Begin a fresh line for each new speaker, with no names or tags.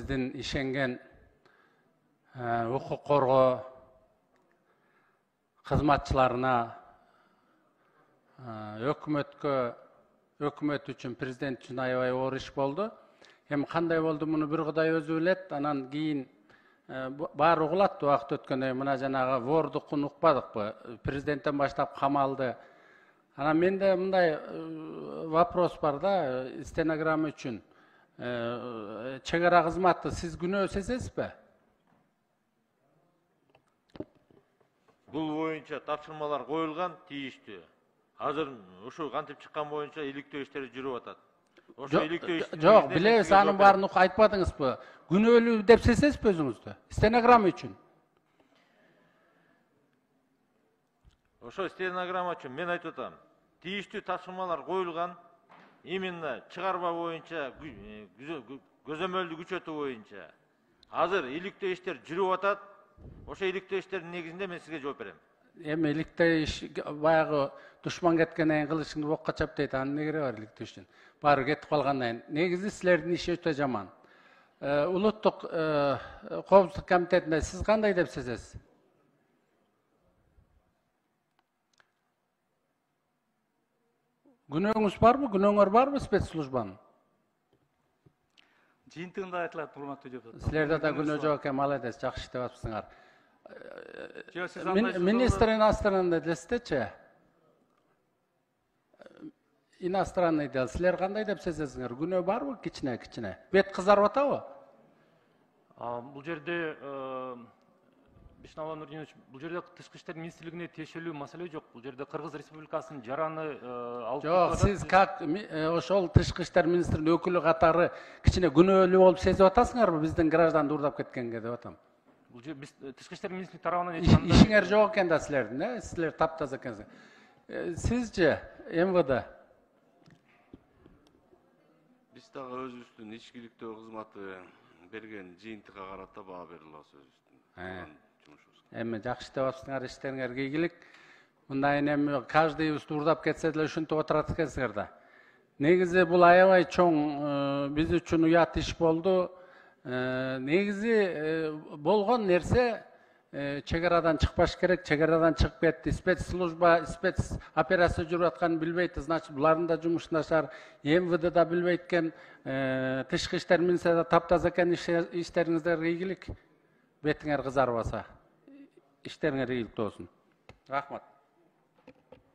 биздин ишенген укук коргоо кызматчыларына, өкмөт үчүн, президент үчүн аябай оор иш болду. Эми кандай болду муну бир Кудай өзү билет. Анан кийин баары угулат убакыт өткөндөн кийин. Мына жанагы вордукун укпадыкпы? Президенттен баштап камалды. Анан менде мындай вопрос бар да, стенограмма үчүн. Чек ара кызматы сиз күнөө сезесизби?
Бул боюнча тапшырмалар коюлган, тийиштүү. Азыр ошо кантип чыккан боюнча иликтөө иштери жүрүп атат. Ошо иликтөө иштери
жок, билебиз, анын баарын айтпадыңызбы? Күнөөлүү деп сезесизби өзүңүздү? Стенограмма үчүн.
Ошо стенограмма үчүн мен айтып атам. Тийиштүү тапшырмалар коюлган, именно чыгарма боюнча, көзөмөлдү күчөтүү боюнча. Азыр иликтөө иштер жүрүп атат. Ошо иликтөө иштердин негизинде мен сизге жооп берем.
Эми иликтөө иш баягы душман кеткенден кийин кылычыңды бокко чап дейт. Анын эмне кереги бар иликтөө иштин? Баары кетип калгандан кийин. Негизи силердин иши өтө жаман. Улуттук коопсуздук комитетинде сиз кандай деп сезесиз? Күнөөңүз барбы? Күнөөңөр барбы спецслужбанын?
Жыйынтыгында айтылат, урматтуу депутат.
Силерде да күнөө жок экен, молодец, жакшы иштеп атыпсыңар. Министр иностранный десетчи? Иностранный дел. Силер кандай деп сезесиңер? Күнөө барбы кичине? Бет кызарып атабы?
Бул жерде Бишнала Нурдинович, бул жерде Тышкы иштер министрлигине тиешелүү маселе жок. Бул жерде Кыргыз Республикасынын жараны алып.
Жок, сиз как ошол Тышкы иштер министринин өкүлү катары кичине күнөөлүү болуп сезип атасыңарбы биздин гражданды урдап кеткенге деп атам.
Бул жер биз Тышкы иштер министрлиги тарабынан
ишиңер жок экен да силердин, силер таптаза экенсиңер. Сизчи МВД?
Биз дагы өзүбүздүн ичкиликтөө кызматы берген жыйынтыгга карата баа бере алабыз өзүбүздүн.
Эми жакшы иштеп атсыңар, иштериңерге ийгилик. Мындай эми каждыйыбызды урдап кетсе деле ушинтип отурат экенсиңер да. Негизи бул аябай чоң биз үчүн уят иш болду. Негизи болгон нерсе чек арадан чыкпаш керек, чек арадан чыгып кетти. Спецслужба, спецоперация жүрүп атканын билбейт, значит булардын да жумушу начар. МВД да билбейт экен, Тышкы иштер министрлиги да таптаза экен, иштериңиздерге ийгилик. Бетиңер кызарбаса, иштериңер ийгиликтүү болсун. Рахмат.